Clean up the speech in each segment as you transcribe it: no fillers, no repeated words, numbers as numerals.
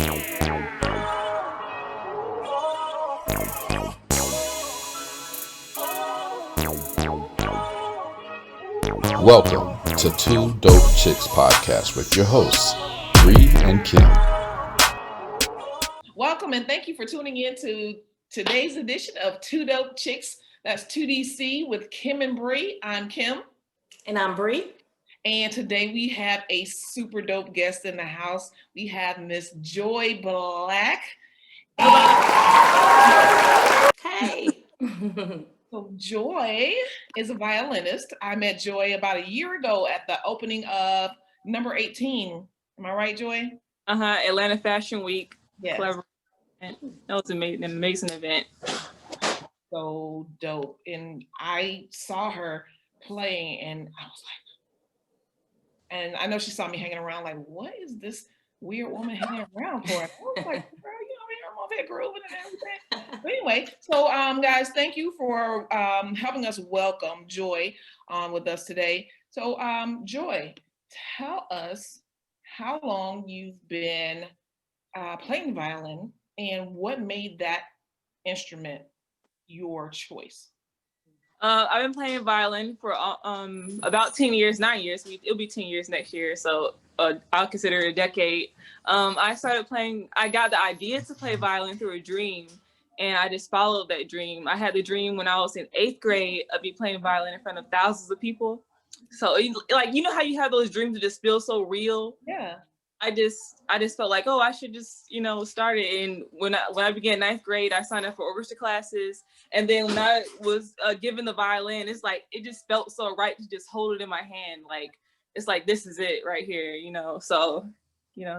Welcome to Two Dope Chicks podcast with your hosts, Bree and Kim. Welcome and thank you for tuning in to today's edition of Two Dope Chicks. That's 2DC with Kim and Bree. I'm Kim. And I'm Bree. And today we have a super dope guest in the house. We have Miss Joy Black. Hey. So Joy is a violinist. I met Joy about a year ago at the opening of number 18. Am I right, Joy? Atlanta Fashion Week. Yes. Clever. That was an amazing event. So dope. And I saw her playing and I was like, and I know she saw me hanging around like, what is this weird woman hanging around for? And I was like, girl, I'm over here grooving and everything. But anyway, so guys, thank you for helping us welcome Joy with us today. So Joy, tell us how long you've been playing the violin and what made that instrument your choice. I've been playing violin for about 10 years, 9 years. It'll be 10 years next year, so I'll consider it a decade. I got the idea to play violin through a dream, and I just followed that dream. I had the dream when I was in 8th grade of me playing violin in front of thousands of people. So like, you know how you have those dreams that just feel so real? Yeah. I just felt like, oh, I should just, start it. And when I began 9th grade, I signed up for orchestra classes. And then when I was given the violin, it's like, it just felt so right to just hold it in my hand. Like, it's like, this is it right here, So,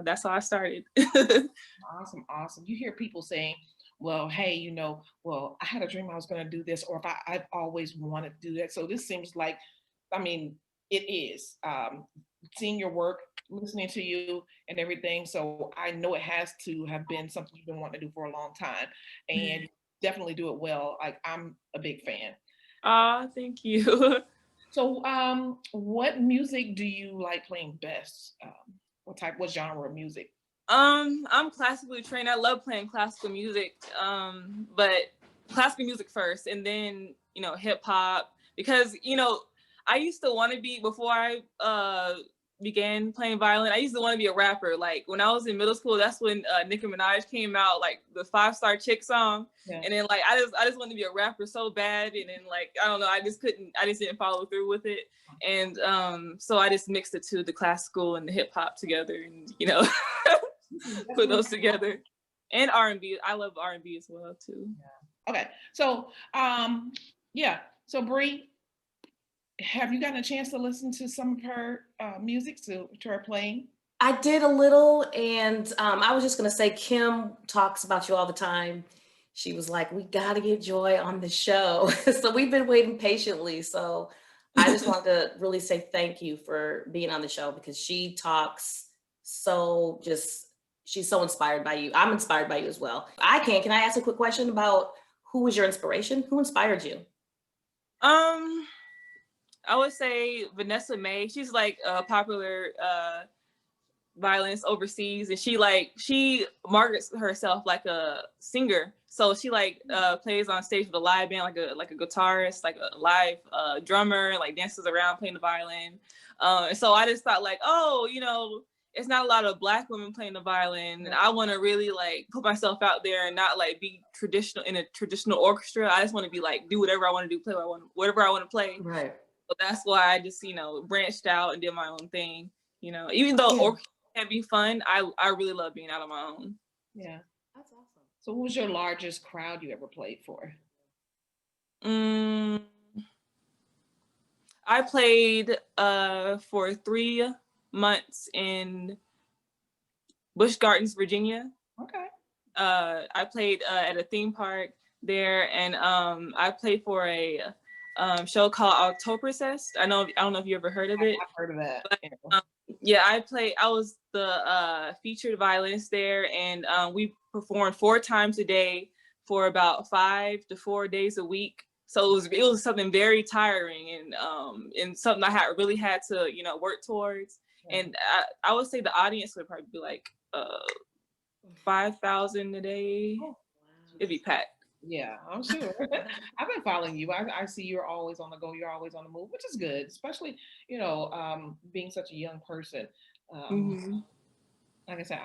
that's how I started. Awesome. You hear people saying, well, hey, I had a dream I was going to do this, or if I've always wanted to do that. So this seems like, it is. Seeing your work, listening to you and everything. So I know it has to have been something you've been wanting to do for a long time, and you definitely do it well. Like, I'm a big fan. Thank you. So what music do you like playing best? What genre of music? I'm classically trained. I love playing classical music, but classical music first, and then, hip hop, because, I used to want to be, before I began playing violin, I used to want to be a rapper. Like, when I was in middle school, that's when Nicki Minaj came out, like the 5-Star Chick song. Yeah. And then like, I just wanted to be a rapper so bad. And then like, I don't know, I just didn't follow through with it. And so I just mixed the two, the classical and the hip hop together, and, put those together. And R&B. I love R&B as well too. Yeah. Okay. So, So Bree, have you gotten a chance to listen to some of her music, to her playing? I did a little, and I was just going to say, Kim talks about you all the time. She was like, we got to get Joy on the show. So we've been waiting patiently. So I just wanted to really say thank you for being on the show, because she talks she's so inspired by you. I'm inspired by you as well. Can I ask a quick question about who was your inspiration? Who inspired you? I would say Vanessa May. She's like a popular violinist overseas, and she markets herself like a singer. So she plays on stage with a live band, like a guitarist, like a live drummer, like dances around playing the violin. And so I just thought like, it's not a lot of Black women playing the violin, and I want to really like put myself out there and not like be traditional in a traditional orchestra. I just want to be like, do whatever I want to do, play whatever I want to play. Right. So that's why I just, branched out and did my own thing. Even though orchestra can be fun, I really love being out on my own. Yeah. That's awesome. So what was your largest crowd you ever played for? I played for 3 months in Busch Gardens, Virginia. Okay. I played at a theme park there, and I played for a show called Oktoberfest. I don't know if you ever heard of it. I've heard of that. But, I was the featured violinist there, and we performed 4 times a day for about 5 to 4 days a week. So it was something very tiring, and something I really had to work towards. Yeah. And I would say the audience would probably be like 5,000 a day. Oh, It'd be packed. yeah, I'm sure. I've been following you. I see you're always on the go. You're always on the move, which is good, especially, being such a young person. Hmm. Like I said,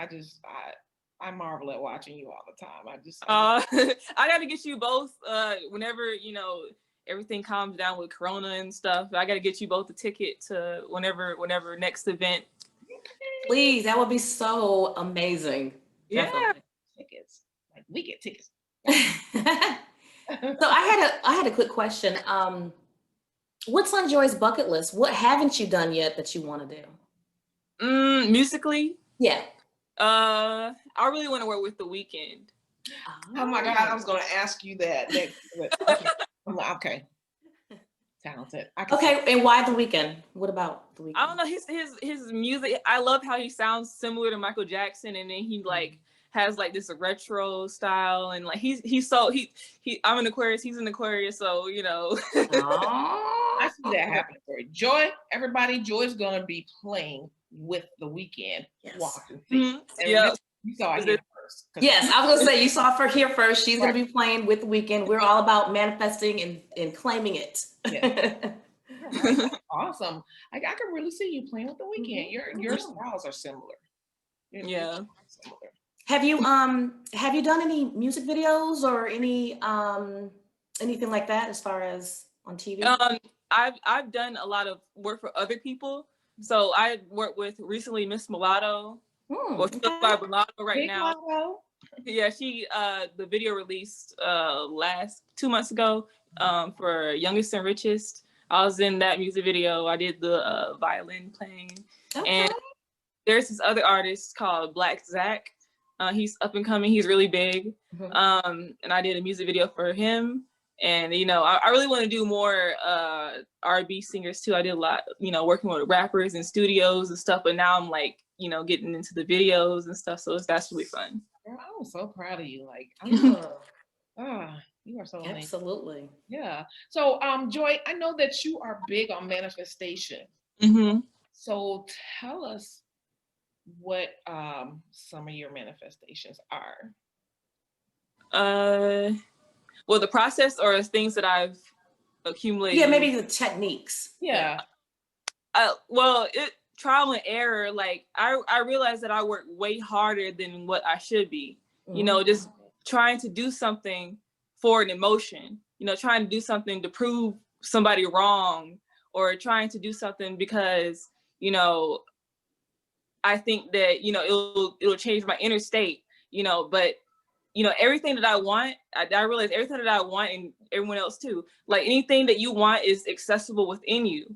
I marvel at watching you all the time. I just I got to get you both whenever, everything calms down with Corona and stuff. I got to get you both a ticket to whenever next event. Please, that would be so amazing. Yeah. Definitely. tickets. Like we get tickets. So I had a quick question. What's on Joy's bucket list? What haven't you done yet that you want to do? Musically, Yeah. I really want to work with The Weeknd. Oh my God, I was going to ask you that. Okay. I'm like, okay. Talented. Okay, and why The Weeknd? What about The Weeknd? I don't know, his music. I love how he sounds similar to Michael Jackson, and then he like has like this retro style, and like I'm an Aquarius, he's an Aquarius, so I see that happening for you. Joy, everybody, Joy's gonna be playing with The Weeknd. Yes. Watch and see. Yeah. You saw it here first. Yes, I was gonna say you saw her here first. She's gonna be playing with The Weeknd. We're all about manifesting and claiming it. Yeah. Right. That's awesome. I can really see you playing with The Weeknd. Your styles are similar. Yeah. Similar. Have you done any music videos or anything like that as far as on TV? I've done a lot of work for other people. So I worked with recently Miss Mulatto, or by Mulatto right now. Mulatto. Yeah, she the video released last 2 months ago for Youngest and Richest. I was in that music video. I did the violin playing. Okay. And there's this other artist called Black Zach. He's up and coming. He's really big. And I did a music video for him. And, I really want to do more R&B singers too. I did a lot, working with rappers in studios and stuff. But now I'm like, getting into the videos and stuff. So that's really fun. Girl, I'm so proud of you. Like, you are so amazing. Absolutely. Yeah. So, Joy, I know that you are big on manifestation. Mm-hmm. So tell us what some of your manifestations are. Well, the process or things that I've accumulated. Yeah, maybe the techniques. Yeah. Well, trial and error. Like I realized that I work way harder than what I should be. Just trying to do something for an emotion. Trying to do something to prove somebody wrong, or trying to do something because I think that it'll change my inner state. But everything that I want, I realize everything that I want, and everyone else too, like anything that you want is accessible within you,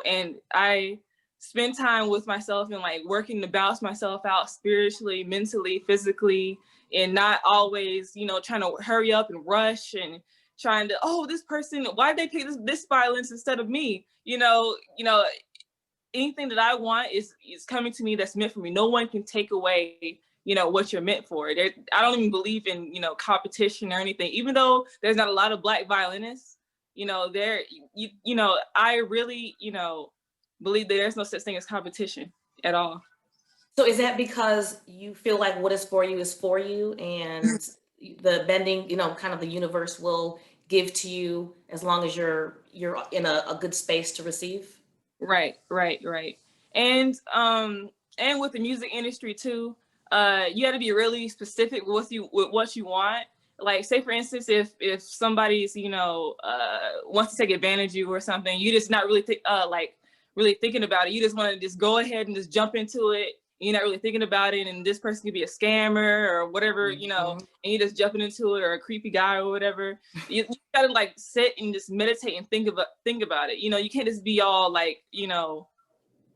and I spend time with myself and like working to balance myself out spiritually, mentally, physically, and not always, trying to hurry up and rush and trying to, this person, why did they pick this violence instead of me? Anything that I want is coming to me that's meant for me. No one can take away what you're meant for. I don't even believe in competition or anything, even though there's not a lot of Black violinists. I really believe that there's no such thing as competition at all. So is that because you feel like what is for you, and the bending, kind of the universe will give to you as long as you're in a good space to receive? Right. And with the music industry too, you got to be really specific with what you want. Like, say for instance, if somebody's wants to take advantage of you or something, you just not really really thinking about it. You just want to just go ahead and just jump into it. You're not really thinking about it, and this person could be a scammer or whatever, and you're just jumping into it, or a creepy guy or whatever. You gotta like sit and just meditate and think about it. You can't just be all like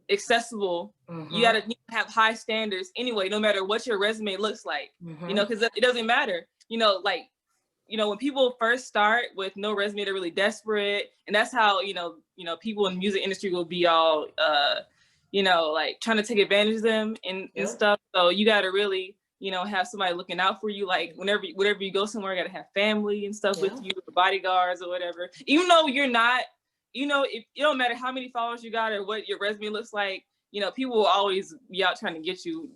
accessible. You gotta have high standards anyway, no matter what your resume looks like. Because it doesn't matter. When people first start with no resume, they're really desperate, and that's how people in the music industry will be all like trying to take advantage of them and stuff. So you got to really have somebody looking out for you. Like whenever you go somewhere, you got to have family and stuff with you, bodyguards or whatever. Even though you're not, if it don't matter how many followers you got or what your resume looks like, people will always be out trying to get you.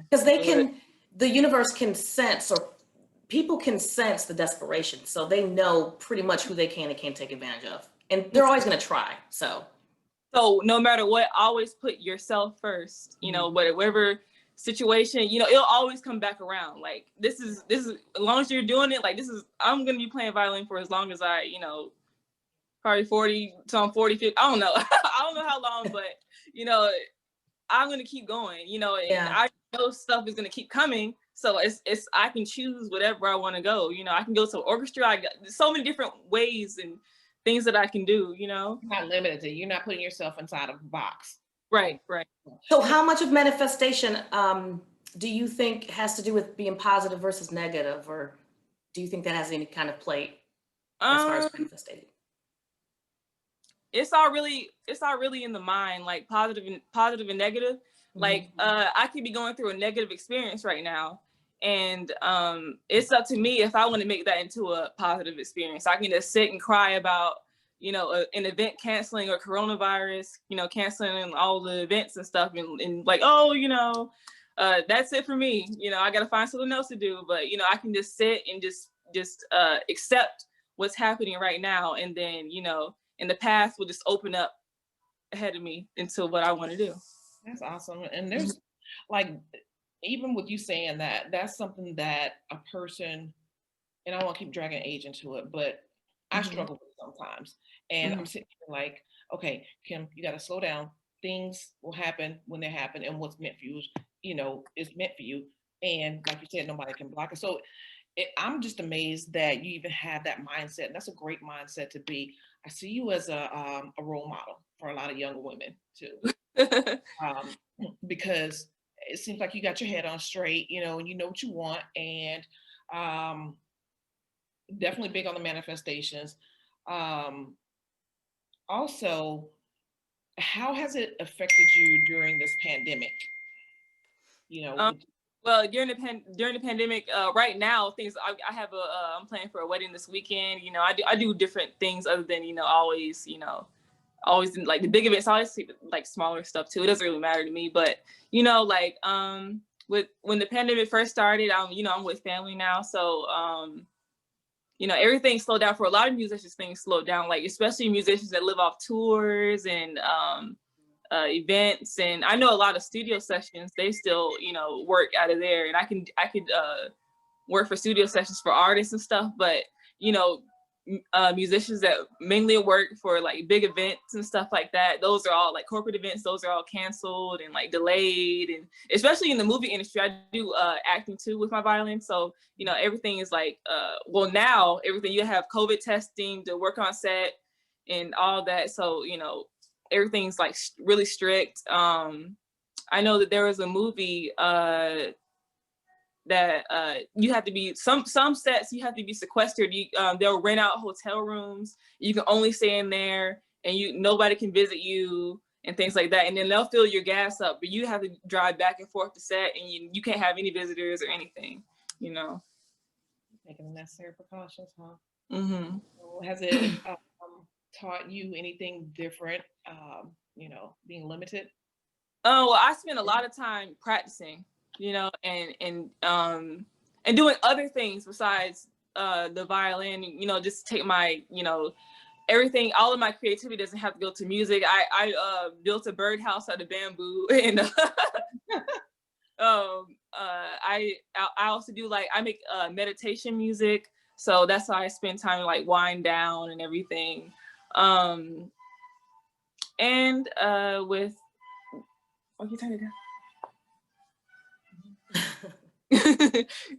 Because they can the universe can sense, or people can sense the desperation. So they know pretty much who they can and can't take advantage of. And they're always going to try. So no matter what, always put yourself first, you know, whatever situation, you know, it'll always come back around. Like this is as long as you're doing it, like I'm going to be playing violin for as long as I, you know, probably 40, so I'm 40, 50, I don't know. I don't know how long, but you know, I'm going to keep going, you know, and I know stuff is going to keep coming. So it's I can choose whatever I want to go. You know, I can go to orchestra. I got so many different ways and things that I can do, you know. You're not limited to, you're not putting yourself inside of a box. Right. So how much of manifestation do you think has to do with being positive versus negative, or do you think that has any kind of play as far as manifesting? It's all really in the mind, like positive and negative. Like I could be going through a negative experience right now, and it's up to me if I want to make that into a positive experience. I can just sit and cry about, you know, an event canceling or coronavirus, you know, canceling all the events and stuff, and like, oh, you know, that's it for me. You know, I got to find something else to do. But you know, I can just sit and just accept what's happening right now, and then, you know, and the path will just open up ahead of me into what I want to do. That's awesome. And there's like, even with you saying that, that's something that a person, and I don't want to keep dragging age into it, but I struggle with sometimes. And I'm sitting here like, okay, Kim, you got to slow down. Things will happen when they happen, and what's meant for you, you know, is meant for you. And like you said, nobody can block it. So I'm just amazed that you even have that mindset. And that's a great mindset to be. I see you as a role model for a lot of younger women too, because it seems like you got your head on straight, you know, and you know what you want, and definitely big on the manifestations. Also, how has it affected you during this pandemic? You know, well, during the pandemic, right now, things I have I'm planning for a wedding this weekend. You know, I do different things other than, you know, always like the big events. I always see like smaller stuff too. It doesn't really matter to me, but you know, like when the pandemic first started, I'm with family now, so you know, everything slowed down for a lot of musicians. Things slowed down, like especially musicians that live off tours and events. And I know a lot of studio sessions, they still, you know, work out of there, and I could work for studio sessions for artists and stuff. But you know, musicians that mainly work for like big events and stuff like that, those are all like corporate events, those are all canceled and like delayed. And especially in the movie industry, I do acting too with my violin, so you know, everything is like well, now everything, you have COVID testing to work on set and all that, so you know, everything's like really strict. I know that there was a movie that you have to be, some sets you have to be sequestered. They'll rent out hotel rooms, you can only stay in there, and nobody can visit you and things like that. And then they'll fill your gas up, but you have to drive back and forth to set, and you can't have any visitors or anything, you know. Taking the necessary precautions, huh? Has it taught you anything different, you know, being limited? Oh, well, I spent a lot of time practicing, you know, and doing other things besides the violin, you know, just take my, you know, everything, all of my creativity doesn't have to go to music. I built a birdhouse out of bamboo, and I also do, like, I make meditation music, so that's how I spend time to like wind down and everything. And with, oh, you turn it down.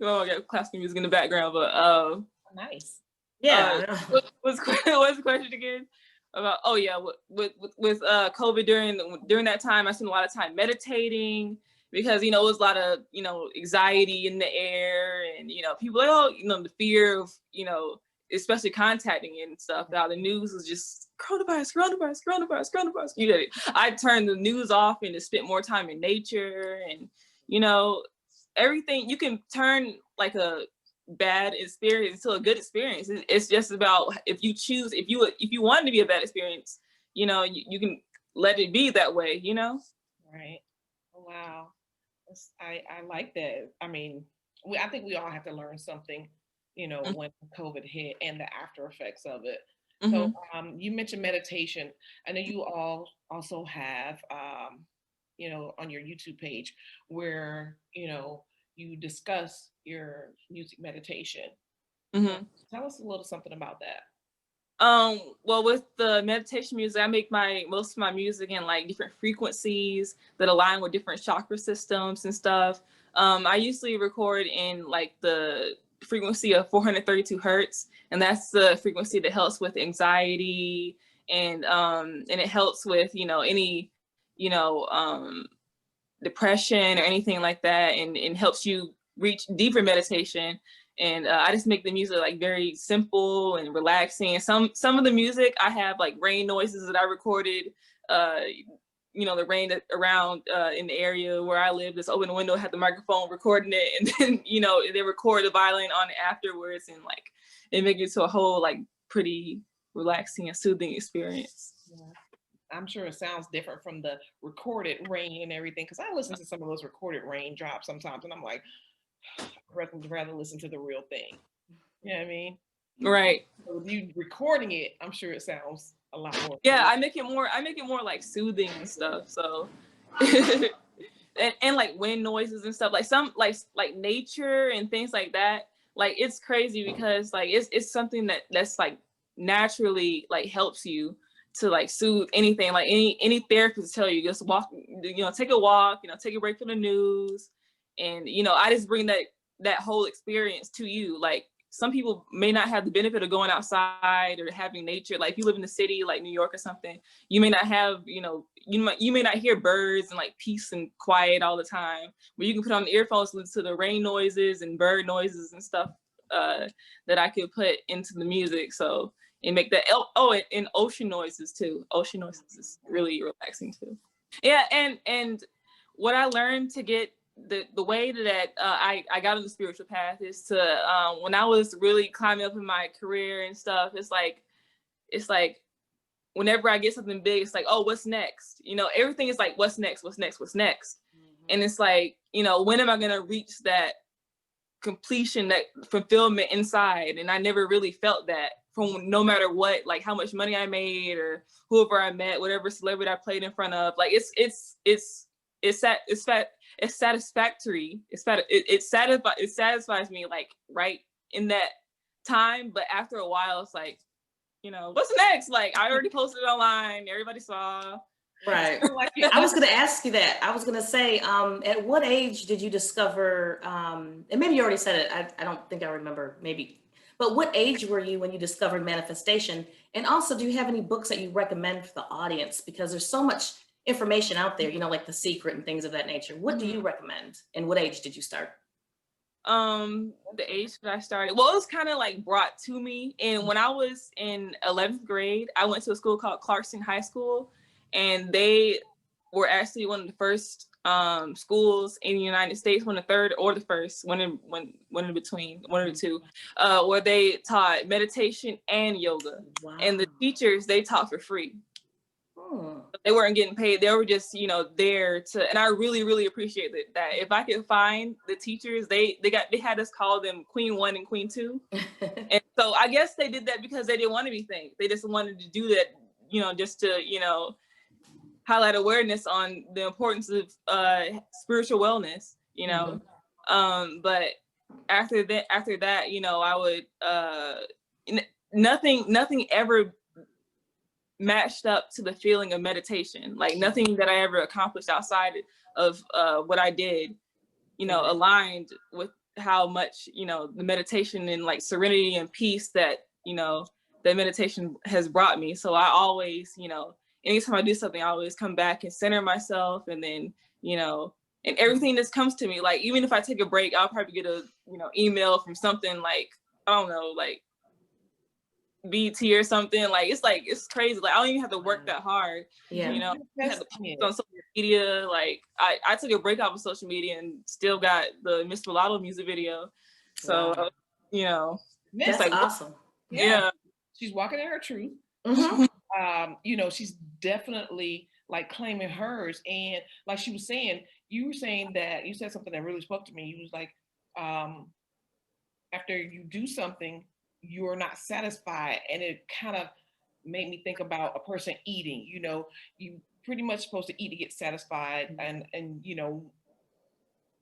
Oh, I got classical music in the background, but nice. Yeah. What's the question again? About, oh yeah, with COVID, during that time, I spent a lot of time meditating, because you know, it was a lot of, you know, anxiety in the air, and you know, people like, oh, you know, the fear of, you know, especially contacting it and stuff. Now the news was just coronavirus. You get it. I turned the news off and just spent more time in nature, and you know, everything. You can turn like a bad experience to a good experience. It's just about, if you choose, if you want it to be a bad experience, you know, you can let it be that way, you know. Right. Oh, wow. I like that. I mean, I think we all have to learn something, when COVID hit and the after effects of it. So Mhm. you mentioned meditation. I know you all also have, on your YouTube page where, you discuss your music meditation. So Mhm. tell us a little something about that. Well, with the meditation music, I make most of my music in like different frequencies that align with different chakra systems and stuff. I usually record in like the frequency of 432 hertz, and that's the frequency that helps with anxiety and it helps with any you know depression or anything like that, and helps you reach deeper meditation. And I just make the music like very simple and relaxing. And some of the music I have like rain noises that I recorded. Uh, the rain around in the area where I live. Just open the window, had the microphone recording it, and then they record the violin on it afterwards, and like it makes it to a whole like pretty relaxing and soothing experience. Yeah. I'm sure it sounds different from the recorded rain and everything, because I listen to some of those recorded raindrops sometimes, and I'm like, I'd rather listen to the real thing. You know what I mean? Right. So with you recording it, I'm sure it sounds a lot more. Yeah, I make it more like soothing and stuff. So and like wind noises and stuff, like some like nature and things like that. Like it's crazy because like it's something that's like naturally like helps you to like soothe anything. Like any therapist tell you, just walk, take a walk, take a break from the news. And I just bring that whole experience to you. Like some people may not have the benefit of going outside or having nature. Like if you live in the city like New York or something, you may not have, you may not hear birds and like peace and quiet all the time, but you can put on the earphones, listen to the rain noises and bird noises and stuff that I could put into the music. So and make that, and ocean noises too. Ocean noises is really relaxing too. Yeah, and what I learned to get the way that I got on the spiritual path is to when I was really climbing up in my career and stuff, it's like whenever I get something big, it's like, oh, what's next? Everything is like, what's next? What's next? What's next? Mm-hmm. And it's like, when am I gonna reach that completion, that fulfillment inside? And I never really felt that from no matter what, like how much money I made or whoever I met, whatever celebrity I played in front of. Like it's satisfactory. It satisfies me like right in that time. But after a while, it's like, what's next? Like I already posted it online, everybody saw. Right. I was going to ask you that. I was going to say, at what age did you discover, and maybe you already said it, I don't think I remember, maybe, but what age were you when you discovered manifestation? And also, do you have any books that you recommend for the audience? Because there's so much information out there, like The Secret and things of that nature. What do you recommend? And what age did you start? The age that I started, well, it was kind of like brought to me. And when I was in 11th grade, I went to a school called Clarkston High School, and they were actually one of the first schools in the United States, one of the third or the first, one in between, one of the two, where they taught meditation and yoga. Wow. And the teachers, they taught for free. They weren't getting paid. They were just, there to, and I really, really appreciate that. If I could find the teachers, they had us call them Queen 1 and Queen 2. And so I guess they did that because they didn't want to be thanked. They just wanted to do that, just to, highlight awareness on the importance of spiritual wellness, but after that, I would, nothing ever matched up to the feeling of meditation. Like nothing that I ever accomplished outside of what I did, aligned with how much, the meditation and like serenity and peace that, that meditation has brought me. So I always, anytime I do something, I always come back and center myself, and then, and everything that comes to me, like even if I take a break, I'll probably get a, email from something like, I don't know, like BT or something. Like it's crazy. Like I don't even have to work that hard. Yeah. I have to post on social media. Like I took a break off of social media and still got the Miss Mulatto music video. So that's like awesome. Yeah. She's walking in her truth. Mm-hmm. She's definitely like claiming hers, and like she was saying, you were saying that you said something that really spoke to me. You was like, after you do something, you're not satisfied, and it kind of made me think about a person eating. You know, you pretty much supposed to eat to get satisfied, and you know,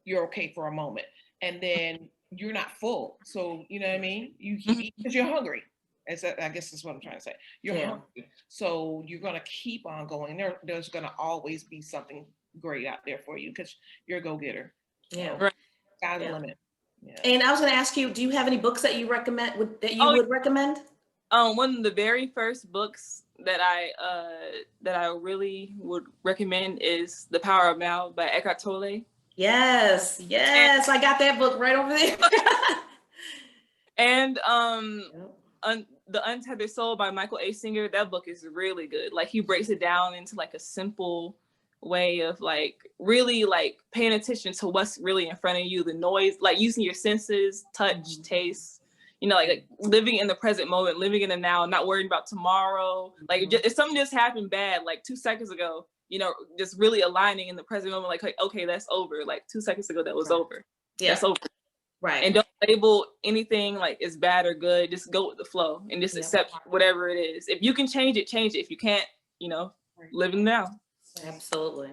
you're okay for a moment, and then you're not full. So you know what I mean? You keep eating because you're hungry. I guess that's what I'm trying to say. You're hungry, so you're gonna keep on going. There's gonna always be something great out there for you because you're a go-getter. Yeah. So, sky's the limit. Yeah. And I was going to ask you, do you have any books that you recommend would recommend? One of the very first books that I really would recommend is The Power of Now by Eckhart Tolle. Yes, I got that book right over there. And The Untethered Soul by Michael A. Singer. That book is really good. Like, he breaks it down into like a simple way of like really like paying attention to what's really in front of you, the noise, like using your senses, touch, taste, you know, like living in the present moment, living in the now, not worrying about tomorrow. Like if something just happened bad like 2 seconds ago, you know, just really aligning in the present moment, like, okay, that's over. Like 2 seconds ago, that was over. Yeah. That's over. Right. And don't label anything like it's bad or good. Just go with the flow and just accept whatever it is. If you can change it, change it. If you can't, you know, live in now. Absolutely.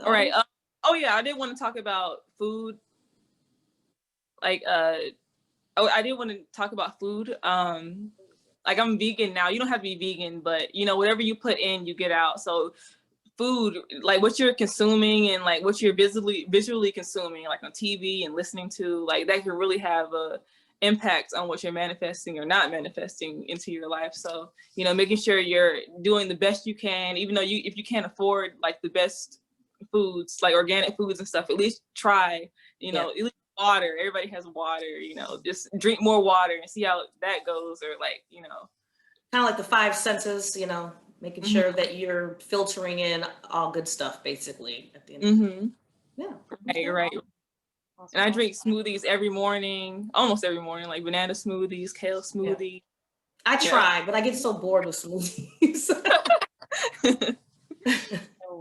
All right. I did want to talk about food. Like, I did want to talk about food. Like, I'm vegan now. You don't have to be vegan, but you know, whatever you put in, you get out. So food, like what you're consuming and like what you're visually consuming, like on TV and listening to, like that can really have a impact on what you're manifesting or not manifesting into your life. So, you know, making sure you're doing the best you can, even though if you can't afford like the best foods, like organic foods and stuff, at least try, you know, at least water. Everybody has water, you know, just drink more water and see how that goes. Or like, you know, kind of like the 5 senses, you know, making sure that you're filtering in all good stuff basically at the end of the day. Yeah. Right. And I drink smoothies every morning, almost every morning, like banana smoothies, kale smoothie. I try, but I get so bored with smoothies.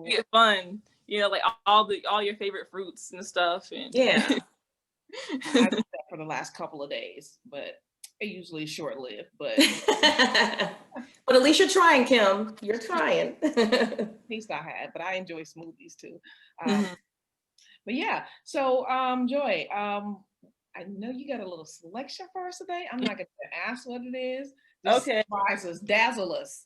It's fun, you know, like all your favorite fruits and stuff. And I did that for the last couple of days, but it usually short-lived. But but at least you're trying, Kim. You're trying. At least I had, but I enjoy smoothies too. But yeah, so Joy, I know you got a little selection for us today. I'm not going to ask what it is. Just surprise us, dazzle us.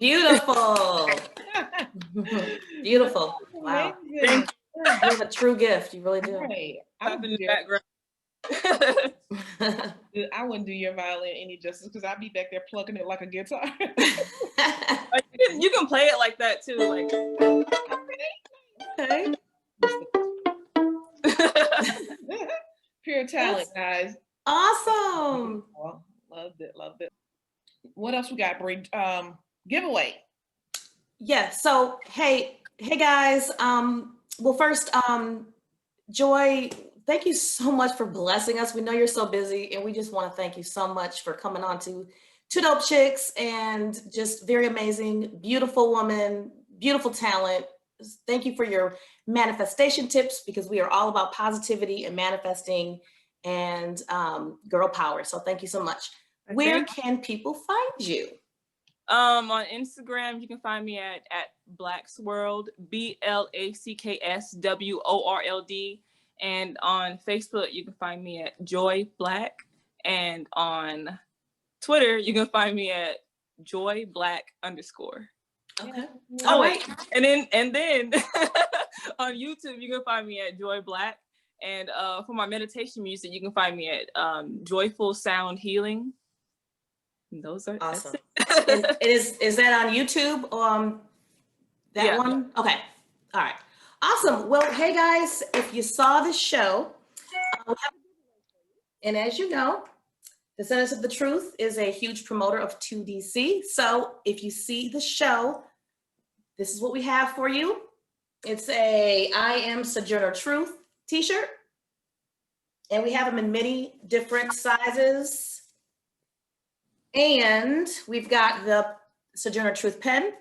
Beautiful. Beautiful. Wow. Amazing. You have a true gift. You really do. Right. in the background. I wouldn't do your violin any justice because I'd be back there plucking it like a guitar. You can play it like that too. Like, okay. Pure talent, guys. Awesome. Well, loved it. What else we got, Brie? Giveaway. Yeah. So hey guys. Well, first, Joy, thank you so much for blessing us. We know you're so busy, and we just want to thank you so much for coming on to Two Dope Chicks, and just very amazing, beautiful woman, beautiful talent, thank you for your manifestation tips, because we are all about positivity and manifesting and girl power. So thank you so much. Where can people find you? On Instagram, you can find me at Blacksworld, BLACKSWORLD. And on Facebook, you can find me at Joy Black. And on Twitter, you can find me at Joy Black _ Okay. All right. And then on YouTube, you can find me at Joy Black. And for my meditation music, you can find me at Joyful Sound Healing. And those are awesome. Is that on YouTube? That one? Okay. All right. Awesome. Well, hey guys, if you saw the show, and as you know, Descendants of the Truth is a huge promoter of 2DC. So if you see the show, this is what we have for you. It's a I Am Sojourner Truth t-shirt. And we have them in many different sizes. And we've got the Sojourner Truth pen.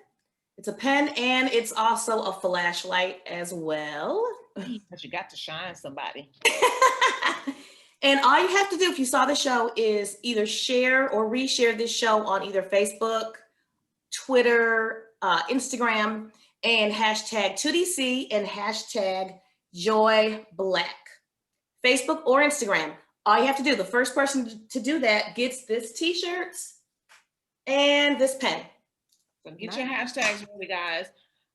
It's a pen, and it's also a flashlight as well. But you got to shine somebody. And all you have to do if you saw the show is either share or reshare this show on either Facebook, Twitter, Instagram, and hashtag 2DC and hashtag Joy Black. Facebook or Instagram. All you have to do, the first person to do that gets this t-shirt and this pen. So get your hashtags ready, guys.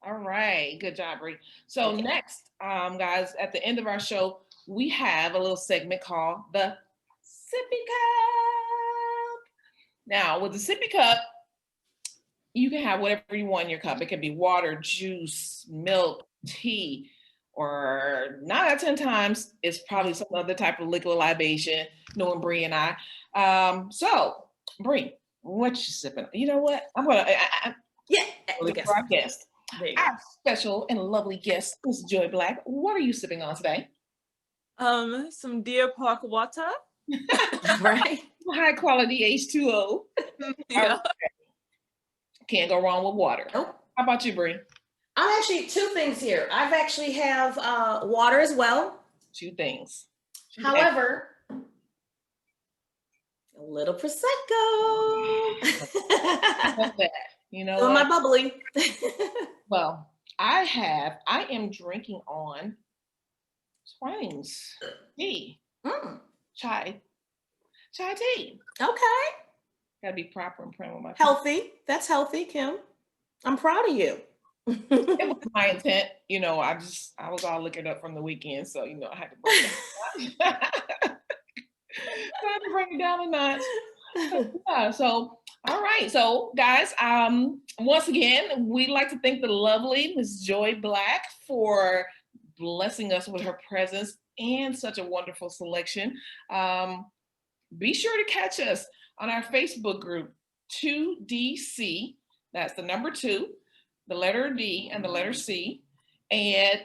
All right, good job, Bree. So next, guys, at the end of our show, we have a little segment called the Sippy Cup. Now, with the Sippy Cup, you can have whatever you want in your cup. It can be water, juice, milk, tea, or 9 out of 10 times, it's probably some other type of liquid libation, knowing Bree and I. So, Bree, what you sipping? You know what? I'm going to, for our guest, our special and lovely guest, Miss Joy Black. What are you sipping on today? Some Deer Park water. Right. High quality H2O. Yeah. Right. Can't go wrong with water. Nope. How about you, Bree? I'm actually 2 things here. I've actually have water as well. 2 things. However, a little Prosecco. I love that. You know what? My bubbly. Well, I am drinking on Twang's tea. Chai tea. Okay. Gotta be proper and print with my healthy. That's healthy, Kim. I'm proud of you. It was my intent. You know, I was all liquored up from the weekend, so you know I had to bring it down a notch. Yeah, so all right. So guys, once again, we'd like to thank the lovely Miss Joy Black for blessing us with her presence and such a wonderful selection. Be sure to catch us on our Facebook group, 2DC. That's the number 2, the letter D and the letter C. And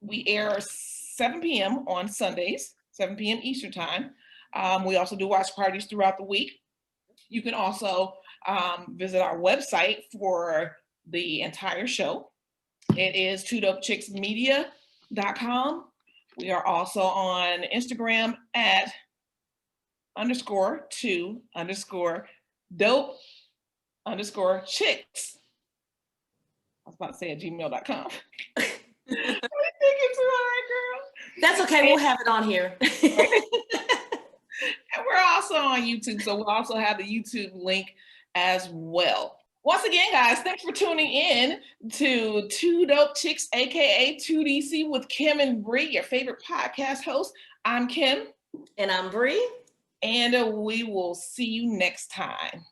we air 7 p.m. on Sundays, 7 p.m. Eastern time. We also do watch parties throughout the week. You can also visit our website for the entire show. It is 2dopechicksmedia.com. We are also on Instagram at _2_dope_chicks. I was about to say at gmail.com. Thinking too hard, girl. That's okay. We'll have it on here. And we're also on YouTube, so we'll also have the YouTube link as well. Once again, guys, thanks for tuning in to 2 Dope Chicks, aka 2DC with Kim and Bree, your favorite podcast host. I'm Kim. And I'm Bree. And we will see you next time.